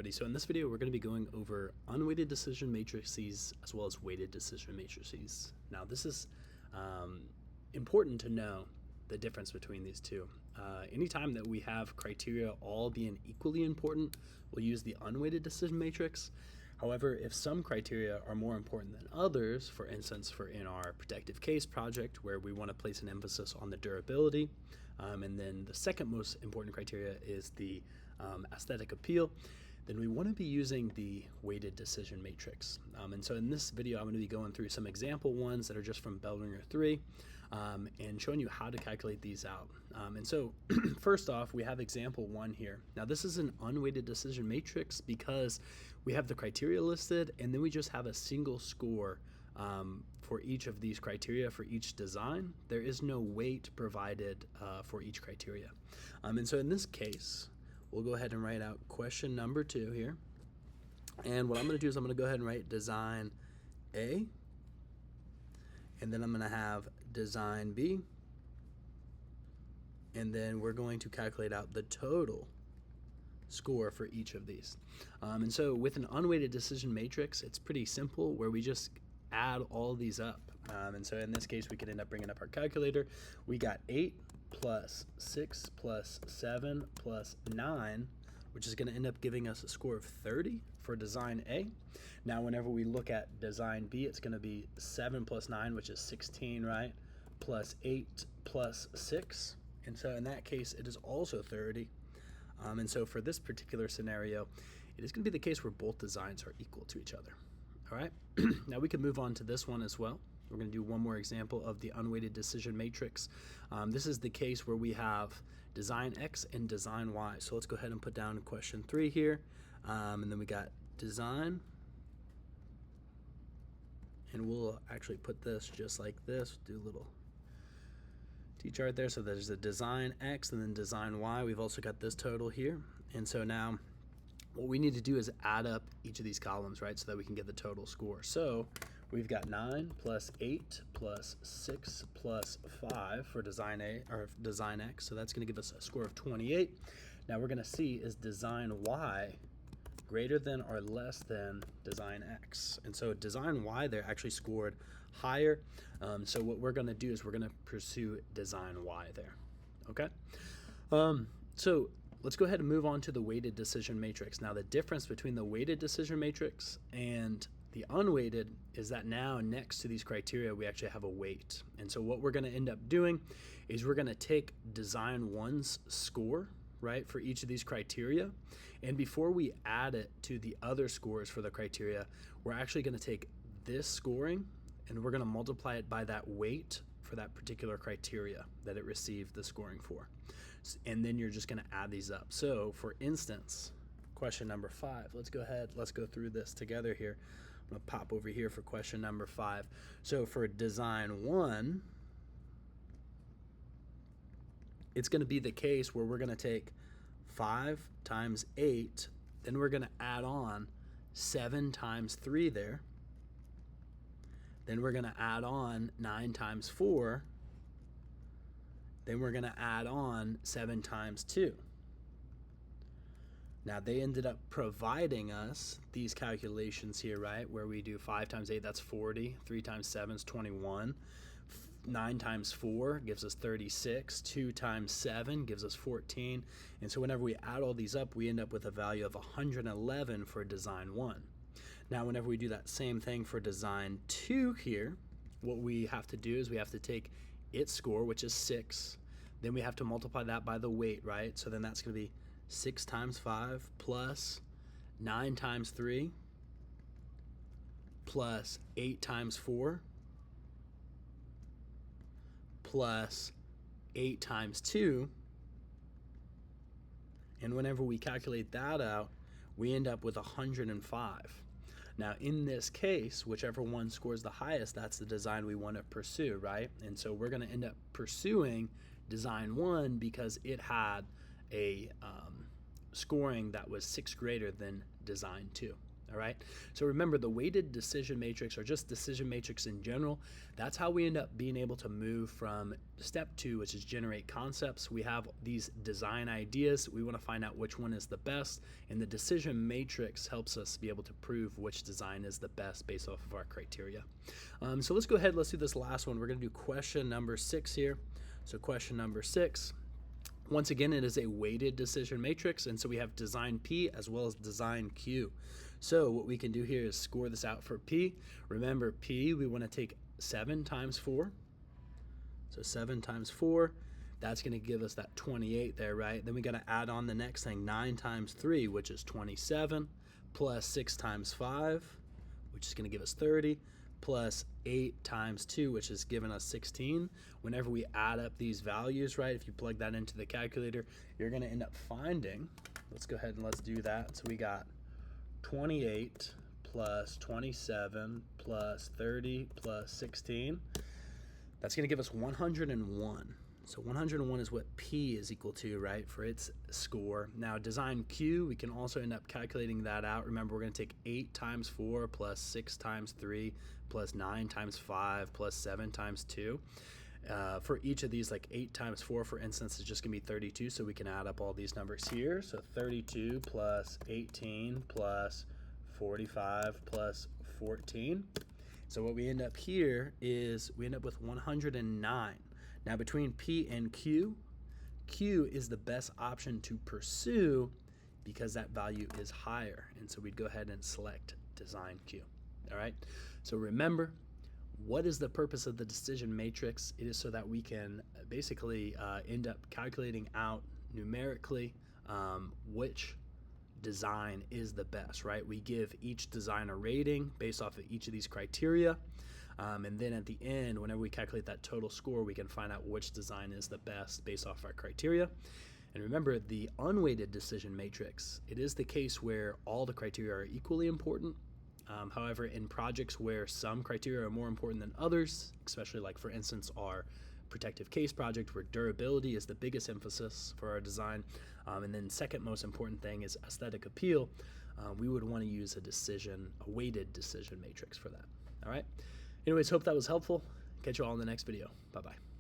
everybody. So in this video, we're going to be going over unweighted decision matrices as well as weighted decision matrices. Now this is important to know the difference between these two. Anytime that we have criteria all being equally important, we'll use the unweighted decision matrix. However, if some criteria are more important than others, for instance, in our protective case project where we want to place an emphasis on the durability, and then the second most important criteria is the aesthetic appeal, then we want to be using the weighted decision matrix. And so in this video, I'm going to be going through some example ones that are just from Bellringer 3 and showing you how to calculate these out. And so first off, we have example 1 here. Now this is an unweighted decision matrix because we have the criteria listed and then we just have a single score for each of these criteria for each design. There is no weight provided for each criteria. And so in this case, we'll go ahead and write out question number 2 here. And what I'm going to do is I'm going to go ahead and write design A. And then I'm going to have design B. And then we're going to calculate out the total score for each of these. And so with an unweighted decision matrix, it's pretty simple where we just add all these up. And so in this case, we could end up bringing up our calculator. We got 8 plus 6 plus 7 plus 9, which is going to end up giving us a score of 30 for design A. Now, whenever we look at design B, it's going to be 7 plus 9, which is 16, right? Plus 8 plus 6. And so in that case, it is also 30. And so for this particular scenario, it is going to be the case where both designs are equal to each other. All right. Now we can move on to this one as well. We're going to do one more example of the unweighted decision matrix. This is the case where we have design X and design Y. So let's go ahead and put down question 3 here. And then we got design. And we'll actually put this just like this. Do a little T-chart there. So there's a design X and then design Y. We've also got this total here. And so now what we need to do is add up each of these columns, right, so that we can get the total score. So we've got 9 plus 8 plus 6 plus 5 for design A or design X. So that's going to give us a score of 28. Now we're going to see, is design Y greater than or less than design X? And so design Y there actually scored higher. So what we're going to do is we're going to pursue design Y there. Okay. So let's go ahead and move on to the weighted decision matrix. Now the difference between the weighted decision matrix and the unweighted is that now next to these criteria we actually have a weight. And so what we're going to end up doing is we're going to take design 1's score, right, for each of these criteria, and before we add it to the other scores for the criteria, we're actually going to take this scoring and we're going to multiply it by that weight for that particular criteria that it received the scoring for. And then you're just going to add these up. So for instance, question number 5, let's go ahead, let's go through this together here. I'm going to pop over here for question number 5. So for design 1, it's going to be the case where we're going to take 5 times 8, then we're going to add on 7 times 3 there. Then we're going to add on 9 times 4. Then we're going to add on 7 times 2. Now they ended up providing us these calculations here, right, where we do 5 times 8, that's 40, 3 times 7 is 21, 9 times 4 gives us 36, 2 times 7 gives us 14, and so whenever we add all these up, we end up with a value of 111 for design 1. Now whenever we do that same thing for design 2 here, what we have to do is we have to take its score, which is 6, then we have to multiply that by the weight, right? So then that's going to be 6 times 5 plus 9 times 3 plus 8 times 4 plus 8 times 2. And whenever we calculate that out, we end up with 105. Now in this case, whichever one scores the highest, that's the design we want to pursue, right? And so we're going to end up pursuing design 1 because it had a scoring that was 6 greater than design 2. All right. So remember, the weighted decision matrix, or just decision matrix in general, that's how we end up being able to move from step 2, which is generate concepts. We have these design ideas. We want to find out which one is the best, and the decision matrix helps us be able to prove which design is the best based off of our criteria. So let's go ahead. Let's do this last one. We're going to do question number 6 here. So question number 6. Once again, it is a weighted decision matrix, and so we have design P as well as design Q. So what we can do here is score this out for P. Remember, P, we want to take 7 times 4. So 7 times 4, that's going to give us that 28 there, right? Then we got to add on the next thing, 9 times 3, which is 27, plus 6 times 5, which is going to give us 30, plus 8 times 2, which is giving us 16. Whenever we add up these values, right, if you plug that into the calculator, you're going to end up finding, let's go ahead and let's do that. So we got 28 plus 27 plus 30 plus 16. That's going to give us 101. So 101 is what P is equal to, right, for its score. Now design Q, we can also end up calculating that out. Remember, we're going to take 8 times 4 plus 6 times 3 plus 9 times 5 plus 7 times 2. For each of these, like 8 times 4, for instance, is just going to be 32, so we can add up all these numbers here. So 32 plus 18 plus 45 plus 14. So what we end up here is we end up with 109. Now between P and Q, Q is the best option to pursue because that value is higher. And so we'd go ahead and select design Q. All right. So remember, what is the purpose of the decision matrix? It is so that we can basically end up calculating out numerically which design is the best, right? We give each design a rating based off of each of these criteria. And then at the end, whenever we calculate that total score, we can find out which design is the best based off our criteria. And remember, the unweighted decision matrix, it is the case where all the criteria are equally important. However, in projects where some criteria are more important than others, especially like, for instance, our protective case project where durability is the biggest emphasis for our design, and then second most important thing is aesthetic appeal, we would want to use a weighted decision matrix for that. All right. Anyways, hope that was helpful. Catch you all in the next video. Bye-bye.